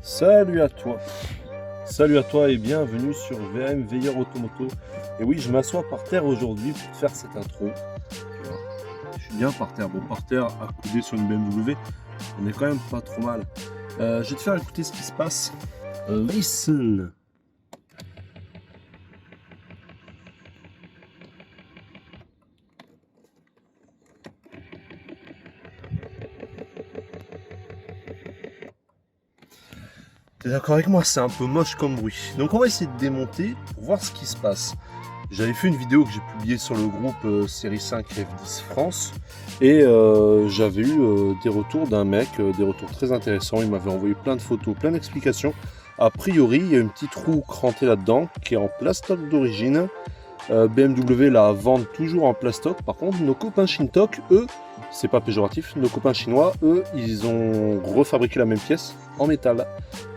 Salut à toi. Salut à toi et bienvenue sur VM Veilleur Automoto. Et oui, je m'assois par terre aujourd'hui pour te faire cette intro. Tu vois, je suis bien par terre. Bon, par terre, accoudé sur une BMW, on est quand même pas trop mal. Je vais te faire écouter ce qui se passe. Listen. T'es d'accord avec moi? C'est un peu moche comme bruit. Donc on va essayer de démonter pour voir ce qui se passe. J'avais fait une vidéo que j'ai publiée sur le groupe Série 5 F10 France et j'avais eu des retours d'un mec, des retours très intéressants. Il m'avait envoyé plein de photos, plein d'explications. A priori, il y a une petite roue crantée là-dedans qui est en plastoc d'origine. BMW la vendent toujours en plastoc. Par contre, nos copains Shintok, eux, c'est pas péjoratif, nos copains chinois, eux, ils ont refabriqué la même pièce en métal.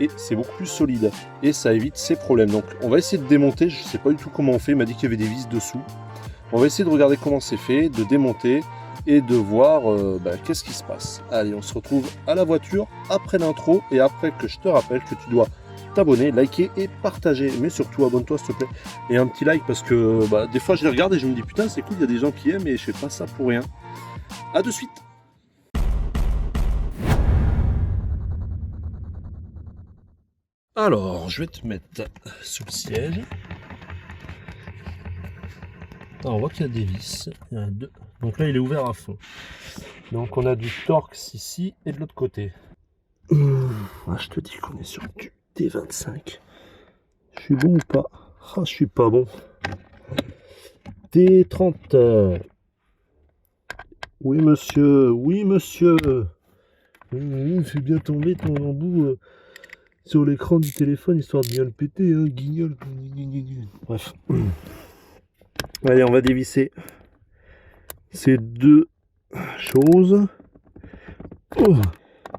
Et c'est beaucoup plus solide. Et ça évite ces problèmes. Donc on va essayer de démonter. Je sais pas du tout comment on fait. Il m'a dit qu'il y avait des vis dessous. On va essayer de regarder comment c'est fait, de démonter et de voir qu'est-ce qui se passe. Allez, on se retrouve à la voiture après l'intro et après que je te rappelle que tu dois t'abonner, liker et partager. Mais surtout abonne-toi s'il te plaît. Et un petit like parce que des fois je les regarde et je me dis putain c'est cool, il y a des gens qui aiment et je fais pas ça pour rien. A de suite. Alors, je vais te mettre sous le siège. Alors, on voit qu'il y a des vis. Il y en a deux. Donc là, il est ouvert à fond. Donc on a du Torx ici et de l'autre côté. Je te dis qu'on est sur du T25. Je suis bon ou pas? Je suis pas bon. T30. Oui monsieur, oui monsieur. Fais bien tomber ton embout sur l'écran du téléphone histoire de bien le péter, hein, guignol. Bref. Allez, on va dévisser ces deux choses. Oh,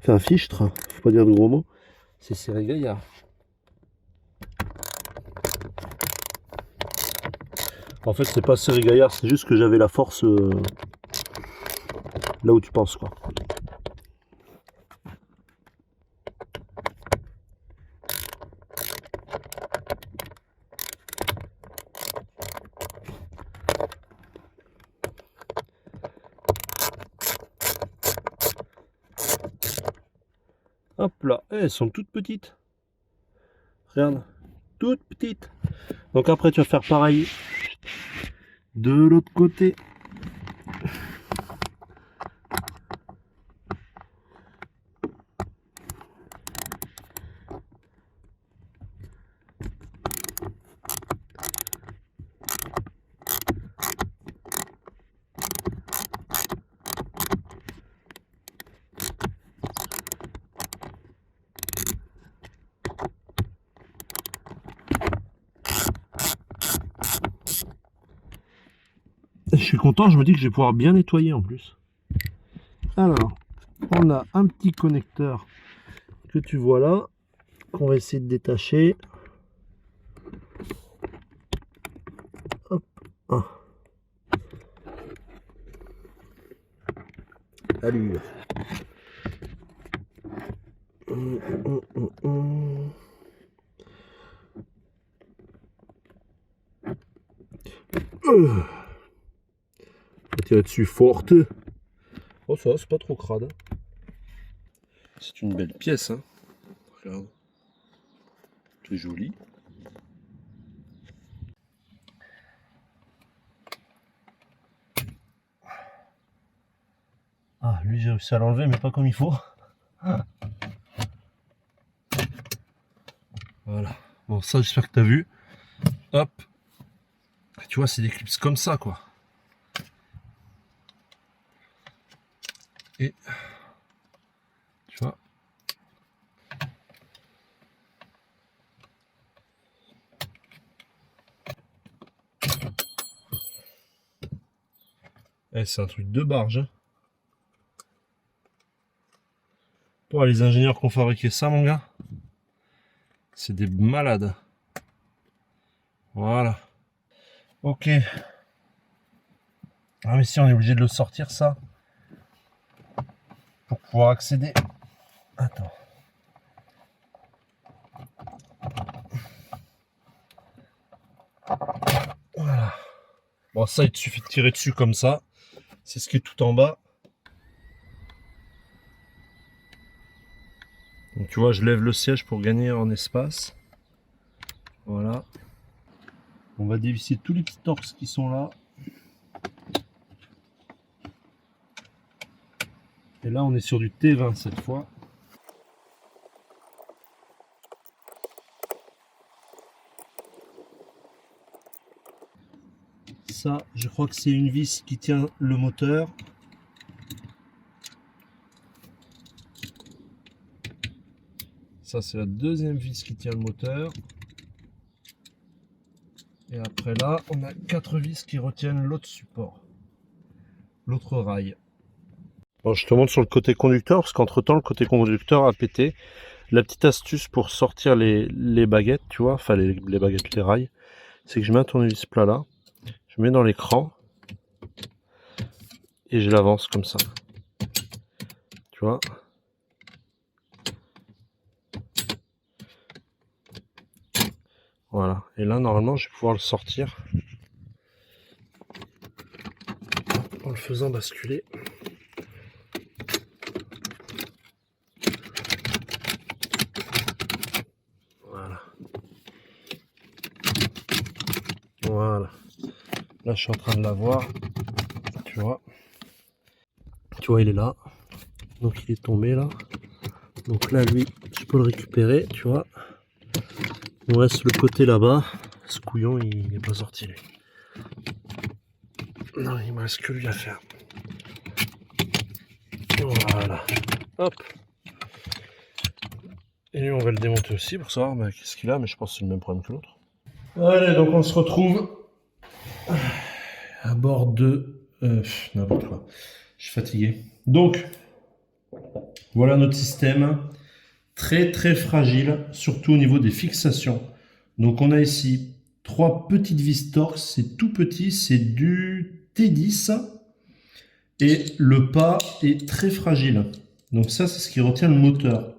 fait un fichtre, faut pas dire de gros mots. C'est serré gaillard. En fait, c'est pas serré gaillard, c'est juste que j'avais la force là où tu penses, quoi. Hop là, elles sont toutes petites. Regarde, toutes petites. Donc après, tu vas faire pareil de l'autre côté. Je suis content, je me dis que je vais pouvoir bien nettoyer en plus. Alors, on a un petit connecteur que tu vois là, qu'on va essayer de détacher. Hop. Ah. Allure. Tiens dessus forte. Oh ça, c'est pas trop crade. C'est une belle pièce, hein. Regarde. C'est joli. Ah, lui j'ai réussi à l'enlever, mais pas comme il faut. Voilà. Bon, ça j'espère que t'as vu. Hop. Tu vois, c'est des clips comme ça, quoi. Et tu vois. Eh, c'est un truc de barge. Hein. Pour les ingénieurs qui ont fabriqué ça, mon gars, c'est des malades. Voilà. Ok. Ah mais si, on est obligé de le sortir, ça. Pour pouvoir accéder. Attends. Bon, ça, il te suffit de tirer dessus comme ça. C'est ce qui est tout en bas. Donc tu vois, je lève le siège pour gagner en espace. Voilà. On va dévisser tous les petits torses qui sont là. Et là, on est sur du T20 cette fois. Ça, je crois que c'est une vis qui tient le moteur. Ça, c'est la deuxième vis qui tient le moteur. Et après là, on a 4 vis qui retiennent l'autre support, l'autre rail. Bon, je te montre sur le côté conducteur, parce qu'entre temps, le côté conducteur a pété. La petite astuce pour sortir les baguettes, tu vois, enfin les baguettes, les rails, c'est que je mets un tournevis plat là, je mets dans l'écran, et je l'avance comme ça. Tu vois. Voilà. Et là, normalement, je vais pouvoir le sortir en le faisant basculer. Voilà. Voilà. Là, je suis en train de l'avoir. Tu vois. Tu vois, il est là. Donc, il est tombé là. Donc là, lui, je peux le récupérer, tu vois. Il me reste le côté là-bas. Ce couillon, il n'est pas sorti, lui. Non, il me reste que lui à faire. Voilà. Hop. Et lui, on va le démonter aussi pour savoir bah, qu'est-ce qu'il a, mais je pense que c'est le même problème que l'autre. Allez, donc on se retrouve à bord de... n'importe quoi. Je suis fatigué. Donc, voilà notre système. Très très fragile, surtout au niveau des fixations. Donc on a ici 3 petites vis torx, c'est tout petit, c'est du T10. Et le pas est très fragile. Donc ça, c'est ce qui retient le moteur.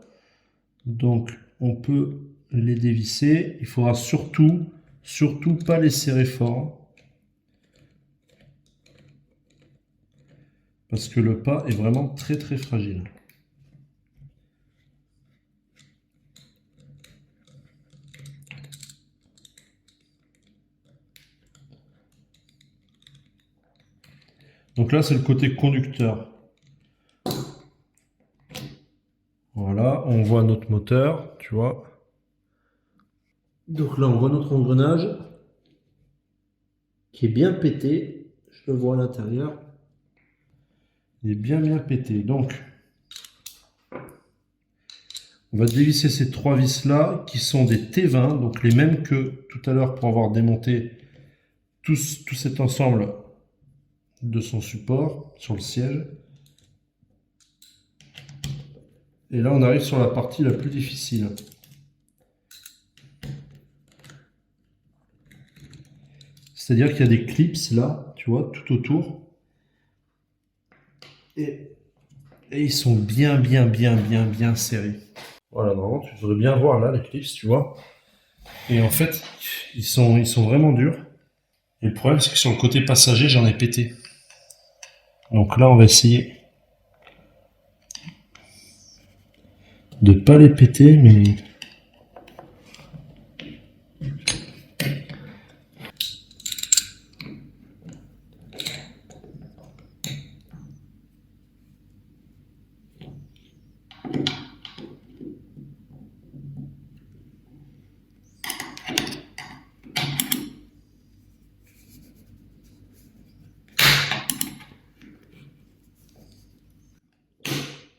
Donc on peut les dévisser. Il faudra surtout pas les serrer fort. Parce que le pas est vraiment très très fragile. Donc là, c'est le côté conducteur. Voilà, on voit notre moteur, tu vois. Donc là, on voit notre engrenage qui est bien pété. Je le vois à l'intérieur. Il est bien pété. Donc, on va dévisser ces 3 vis là qui sont des T20, donc les mêmes que tout à l'heure pour avoir démonté tout cet ensemble de son support sur le siège. Et là, on arrive sur la partie la plus difficile. C'est-à-dire qu'il y a des clips là, tu vois, tout autour. Et ils sont bien serrés. Voilà, normalement, tu devrais bien voir là les clips, tu vois. Et en fait, ils sont vraiment durs. Et le problème, c'est que sur le côté passager, j'en ai pété. Donc là, on va essayer de pas les péter, mais...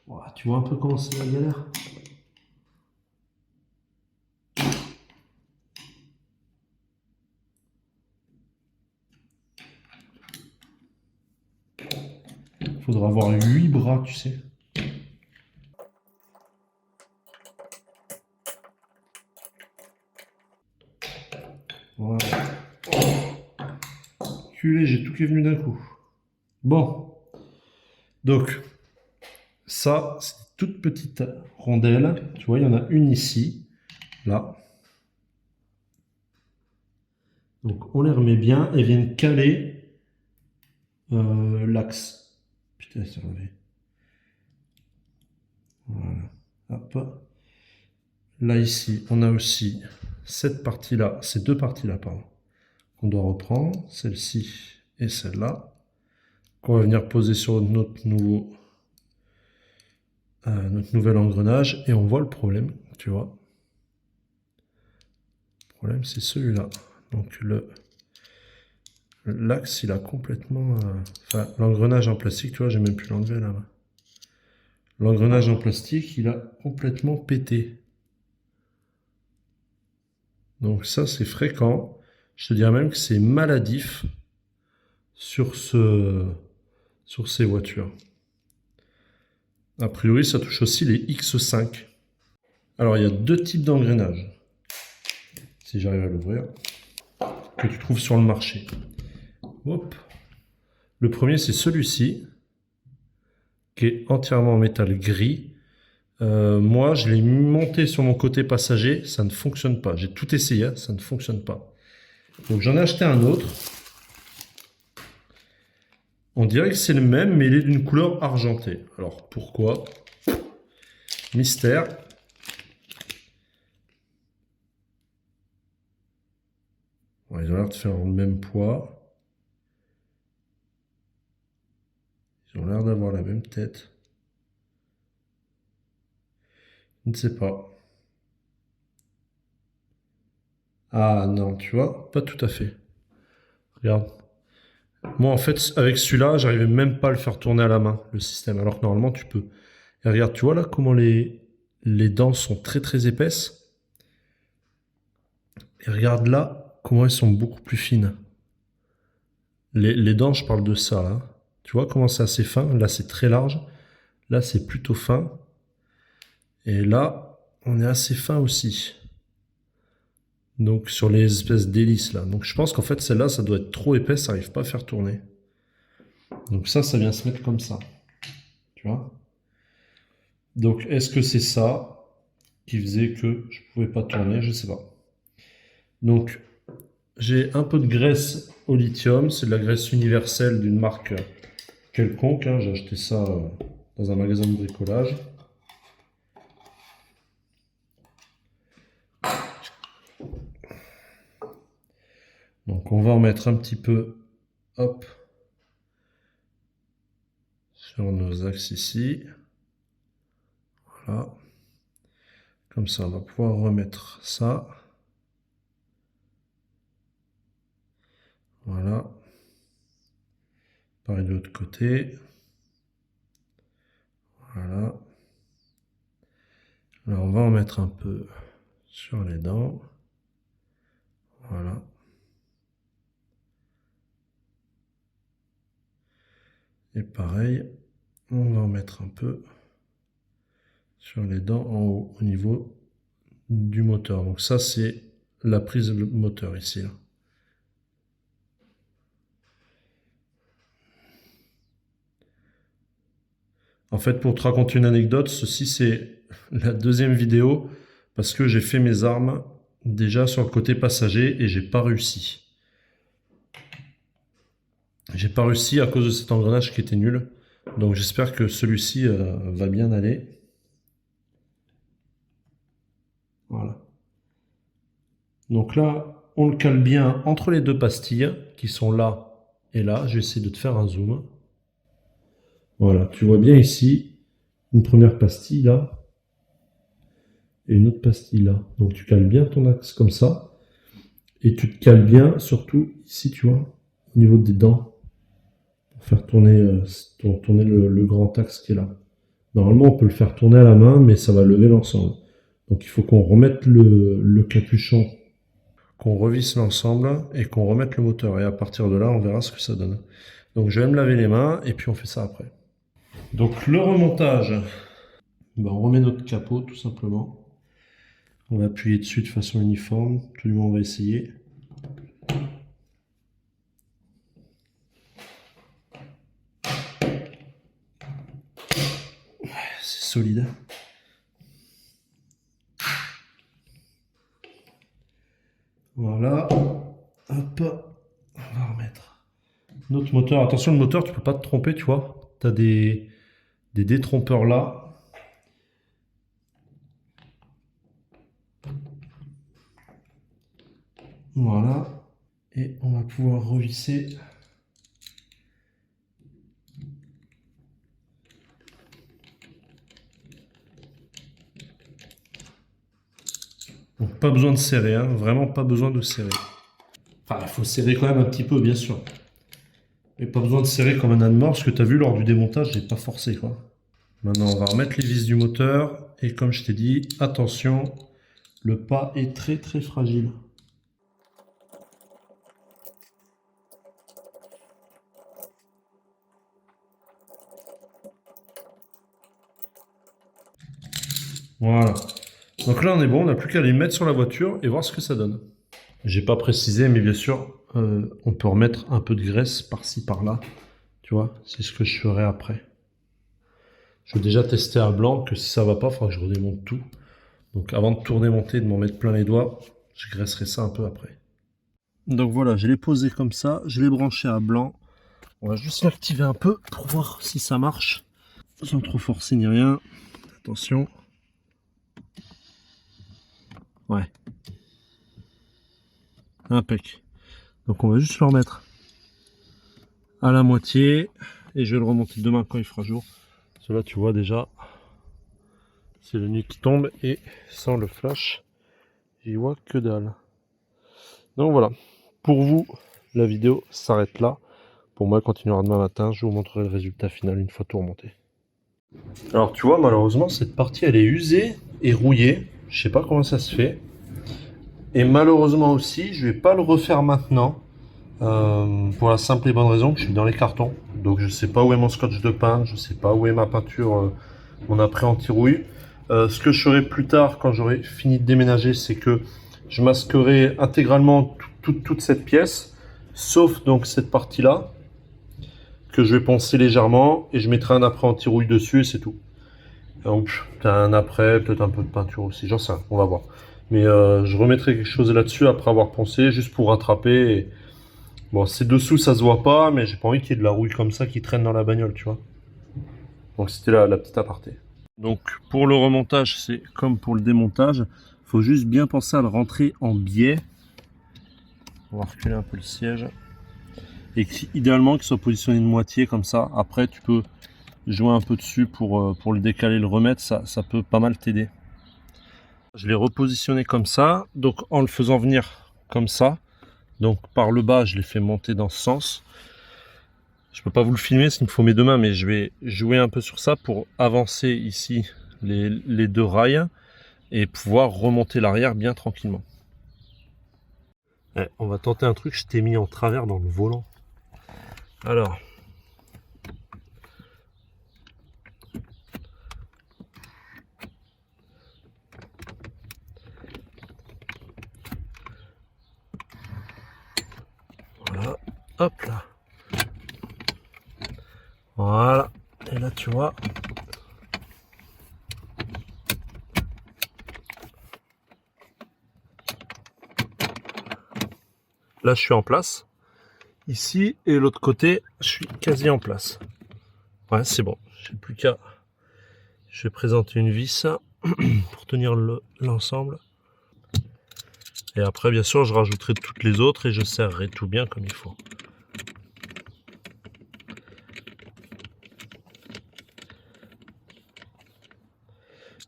Voilà, tu vois un peu comment c'est la galère. Il faudra avoir 8 bras, tu sais. Voilà. Culé, j'ai tout qui est venu d'un coup. Bon. Donc, ça, c'est une toute petite rondelle. Tu vois, il y en a une ici. Là. Donc, on les remet bien. Elles viennent caler l'axe. Putain, c'est relevé. Voilà. Hop. Là, ici, on a aussi cette partie-là, ces deux parties-là, pardon, qu'on doit reprendre, celle-ci et celle-là, qu'on va venir poser sur notre nouvel engrenage, et on voit le problème, tu vois. Le problème, c'est celui-là. Donc, l'axe, il a complètement... Enfin, l'engrenage en plastique, tu vois, j'ai même pu l'enlever là. L'engrenage en plastique, il a complètement pété. Donc ça, c'est fréquent. Je te dirais même que c'est maladif sur ces voitures. A priori, ça touche aussi les X5. Alors, il y a deux types d'engrenages, si j'arrive à l'ouvrir, que tu trouves sur le marché. Hop. Le premier, c'est celui-ci, qui est entièrement en métal gris. Moi, je l'ai monté sur mon côté passager, ça ne fonctionne pas. J'ai tout essayé, hein, ça ne fonctionne pas. Donc j'en ai acheté un autre. On dirait que c'est le même, mais il est d'une couleur argentée. Alors pourquoi? Mystère. Bon, ils ont l'air de faire le même poids. Ils ont l'air d'avoir la même tête. Je ne sais pas. Ah non, tu vois, pas tout à fait. Regarde. Moi, en fait, avec celui-là, j'arrivais même pas à le faire tourner à la main, le système, alors que normalement, tu peux. Et regarde, tu vois là comment les dents sont très très épaisses. Et regarde là comment elles sont beaucoup plus fines. Les dents, je parle de ça, hein. Tu vois comment c'est assez fin? Là, c'est très large. Là, c'est plutôt fin. Et là, on est assez fin aussi. Donc, sur les espèces d'hélices là. Donc, je pense qu'en fait, celle-là, ça doit être trop épaisse, ça n'arrive pas à faire tourner. Donc ça vient se mettre comme ça. Tu vois? Donc, est-ce que c'est ça qui faisait que je pouvais pas tourner? Je sais pas. Donc, j'ai un peu de graisse au lithium. C'est de la graisse universelle d'une marque quelconque, hein. J'ai acheté ça dans un magasin de bricolage. Donc, on va en mettre un petit peu, hop, sur nos axes ici. Voilà. Comme ça, on va pouvoir remettre ça. Voilà. Pareil de l'autre côté. Voilà. Là, on va en mettre un peu sur les dents. Voilà. Et pareil, on va en mettre un peu sur les dents en haut, au niveau du moteur. Donc ça, c'est la prise de moteur ici, là. En fait, pour te raconter une anecdote, ceci c'est la deuxième vidéo parce que j'ai fait mes armes déjà sur le côté passager et j'ai pas réussi. J'ai pas réussi à cause de cet engrenage qui était nul. Donc j'espère que celui-ci va bien aller. Voilà. Donc là, on le cale bien entre les deux pastilles qui sont là et là. Je vais essayer de te faire un zoom. Voilà, tu vois bien ici une première pastille là et une autre pastille là. Donc tu cales bien ton axe comme ça et tu te cales bien surtout ici, tu vois, au niveau des dents pour faire tourner, tourner le grand axe qui est là. Normalement, on peut le faire tourner à la main, mais ça va lever l'ensemble. Donc il faut qu'on remette le capuchon, qu'on revisse l'ensemble et qu'on remette le moteur. Et à partir de là, on verra ce que ça donne. Donc je vais me laver les mains et puis on fait ça après. Donc le remontage, ben, on remet notre capot tout simplement. On va appuyer dessus de façon uniforme, tout du moins on va essayer. C'est solide. Voilà. Hop. On va remettre Notre moteur, attention le moteur, tu peux pas te tromper, tu vois. Tu as des détrompeurs là. Voilà. Et on va pouvoir revisser. Donc pas besoin de serrer, hein. Vraiment pas besoin de serrer. Enfin, il faut serrer quand même un petit peu, bien sûr. Mais pas besoin de serrer comme un âne mort, parce que tu as vu, lors du démontage, j'ai pas forcé, quoi. Maintenant, on va remettre les vis du moteur. Et comme je t'ai dit, attention, le pas est très très fragile. Voilà. Donc là, on est bon, on n'a plus qu'à les mettre sur la voiture et voir ce que ça donne. J'ai pas précisé, mais bien sûr, on peut remettre un peu de graisse par-ci, par-là. Tu vois, c'est ce que je ferai après. Je vais déjà tester à blanc que si ça va pas, il faudra que je redémonte tout. Donc avant de tout redémonter, de m'en mettre plein les doigts, je graisserai ça un peu après. Donc voilà, je l'ai posé comme ça, je l'ai branché à blanc. On va juste l'activer un peu pour voir si ça marche. Sans trop forcer ni rien. Attention. Ouais. Impec. Donc on va juste le remettre à la moitié. Et je vais le remonter demain quand il fera jour. Cela tu vois déjà, c'est le nuit qui tombe et sans le flash, j'y vois que dalle. Donc voilà, pour vous, la vidéo s'arrête là. Pour moi, elle continuera demain matin. Je vous montrerai le résultat final une fois tout remonté. Alors tu vois, malheureusement, cette partie, elle est usée et rouillée. Je sais pas comment ça se fait. Et malheureusement aussi, je vais pas le refaire maintenant. Pour la simple et bonne raison que je suis dans les cartons. Donc je sais pas où est mon scotch de peintre, je sais pas où est ma peinture, mon après anti-rouille. Ce que je ferai plus tard quand j'aurai fini de déménager, c'est que je masquerai intégralement toute cette pièce, sauf donc cette partie-là, que je vais poncer légèrement et je mettrai un après anti-rouille dessus et c'est tout. Donc t'as un après, peut-être un peu de peinture aussi, j'en sais rien, on va voir. Mais je remettrai quelque chose là-dessus après avoir poncé, juste pour rattraper. Et... Bon, c'est dessous, ça se voit pas, mais j'ai pas envie qu'il y ait de la rouille comme ça qui traîne dans la bagnole, tu vois. Donc c'était la petite aparté. Donc pour le remontage, c'est comme pour le démontage, faut juste bien penser à le rentrer en biais. On va reculer un peu le siège. Et idéalement qu'il soit positionné de moitié comme ça. Après tu peux jouer un peu dessus pour le décaler, le remettre, ça peut pas mal t'aider. Je l'ai repositionné comme ça, donc en le faisant venir comme ça. Donc par le bas, je l'ai fait monter dans ce sens. Je peux pas vous le filmer, parce qu'il me faut mes deux mains, mais je vais jouer un peu sur ça pour avancer ici les deux rails et pouvoir remonter l'arrière bien tranquillement. On va tenter un truc, je t'ai mis en travers dans le volant. Alors, voilà, hop là. Voilà, et là tu vois. Là je suis en place. Ici et l'autre côté, je suis quasi en place. Ouais, c'est bon, j'ai plus qu'à... Je vais présenter une vis pour tenir l'ensemble. Et après, bien sûr, je rajouterai toutes les autres et je serrerai tout bien comme il faut.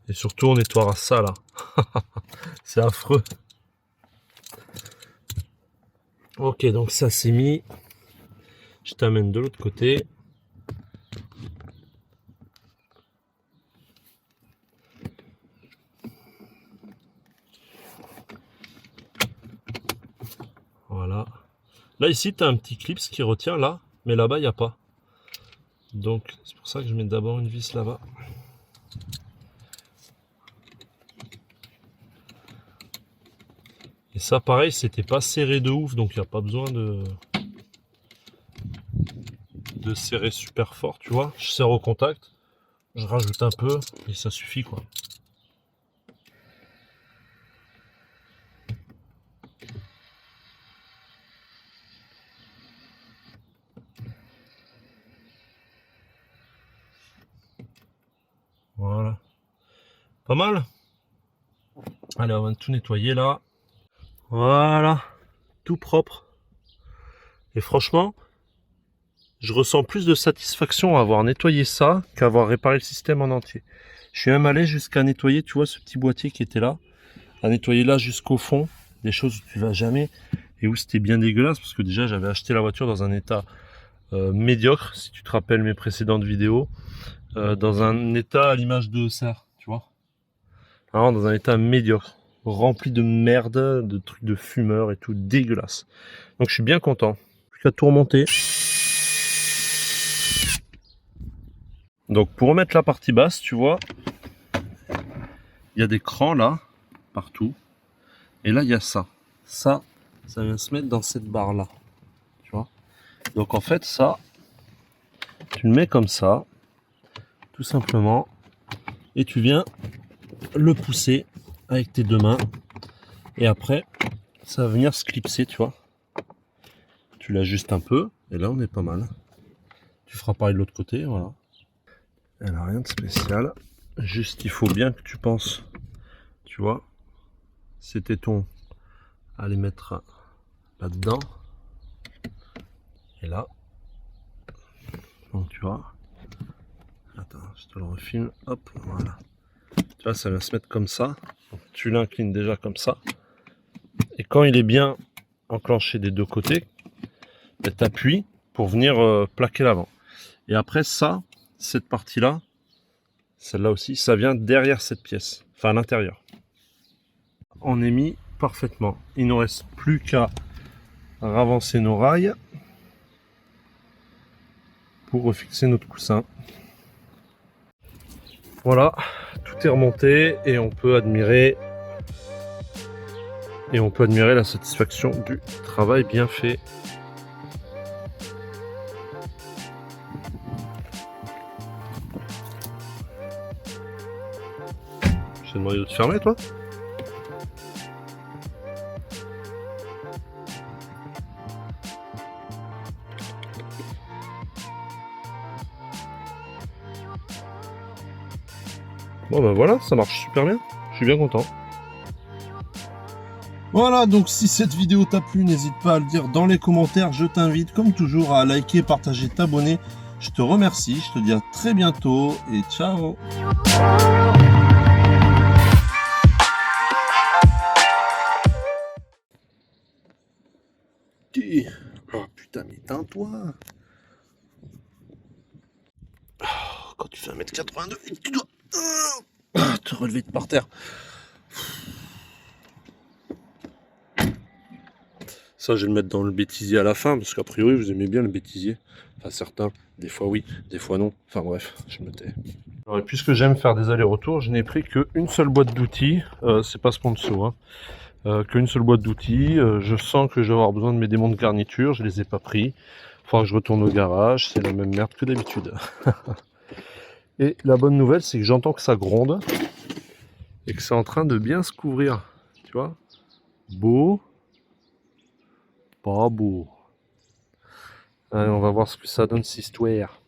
Et surtout, on nettoiera ça là. C'est affreux. Ok, donc ça c'est mis. Je t'amène de l'autre côté. Voilà. Là, ici, tu as un petit clip qui retient là, mais là-bas, il n'y a pas. Donc, c'est pour ça que je mets d'abord une vis là-bas. Et ça, pareil, c'était pas serré de ouf, donc il n'y a pas besoin de serrer super fort, tu vois. Je serre au contact, je rajoute un peu et ça suffit, quoi. Pas mal. Allez, on va tout nettoyer là. Voilà, tout propre. Et franchement, je ressens plus de satisfaction à avoir nettoyé ça qu'à avoir réparé le système en entier. Je suis même allé jusqu'à nettoyer, tu vois, ce petit boîtier qui était là, à nettoyer là jusqu'au fond, des choses où tu vas jamais et où c'était bien dégueulasse parce que déjà j'avais acheté la voiture dans un état médiocre, si tu te rappelles mes précédentes vidéos, dans un état à l'image de ça, tu vois. Alors dans un état médiocre, rempli de merde, de trucs de fumeurs et tout, dégueulasse. Donc je suis bien content. Plus qu'à tout remonter. Donc pour remettre la partie basse, tu vois, il y a des crans là, partout. Et là, il y a ça. Ça vient se mettre dans cette barre là. Tu vois. Donc en fait, ça, tu le mets comme ça, tout simplement. Et tu viens le pousser avec tes deux mains. Et après, ça va venir se clipser, tu vois. Tu l'ajustes un peu. Et là, on est pas mal. Tu feras pareil de l'autre côté, voilà. Elle n'a rien de spécial. Juste, il faut bien que tu penses, tu vois, ces tétons à les mettre là-dedans. Et là. Donc, tu vois. Attends, je te le refilme. Hop, voilà. Tu vois, ça va se mettre comme ça. Donc, tu l'inclines déjà comme ça. Et quand il est bien enclenché des deux côtés, tu appuies pour venir plaquer l'avant. Et après ça, cette partie-là, celle-là aussi, ça vient derrière cette pièce, enfin à l'intérieur. On est mis parfaitement. Il ne nous reste plus qu'à ravancer nos rails pour refixer notre coussin. Voilà, tout est remonté et on peut admirer la satisfaction du travail bien fait. Je t'ai demandé de te fermer, toi? Bon ben voilà, ça marche super bien. Je suis bien content. Voilà, donc si cette vidéo t'a plu, n'hésite pas à le dire dans les commentaires. Je t'invite, comme toujours, à liker, partager, t'abonner. Je te remercie, je te dis à très bientôt et ciao. Oh putain, mais éteins-toi. Quand tu fais 1m82, tu dois te relever de par terre. Ça, je vais le mettre dans le bêtisier à la fin, parce qu'a priori, vous aimez bien le bêtisier. Enfin, certains, des fois oui, des fois non. Enfin bref, je me tais. Alors, et puisque j'aime faire des allers-retours, je n'ai pris qu'une seule boîte d'outils. C'est pas sponsor, hein. Qu'une seule boîte d'outils. Je sens que je vais avoir besoin de mes démons de garniture, je les ai pas pris. Il faudra que je retourne au garage, c'est la même merde que d'habitude. Et la bonne nouvelle, c'est que j'entends que ça gronde et que c'est en train de bien se couvrir. Tu vois? Beau. Pas beau. Allez, on va voir ce que ça donne cette histoire.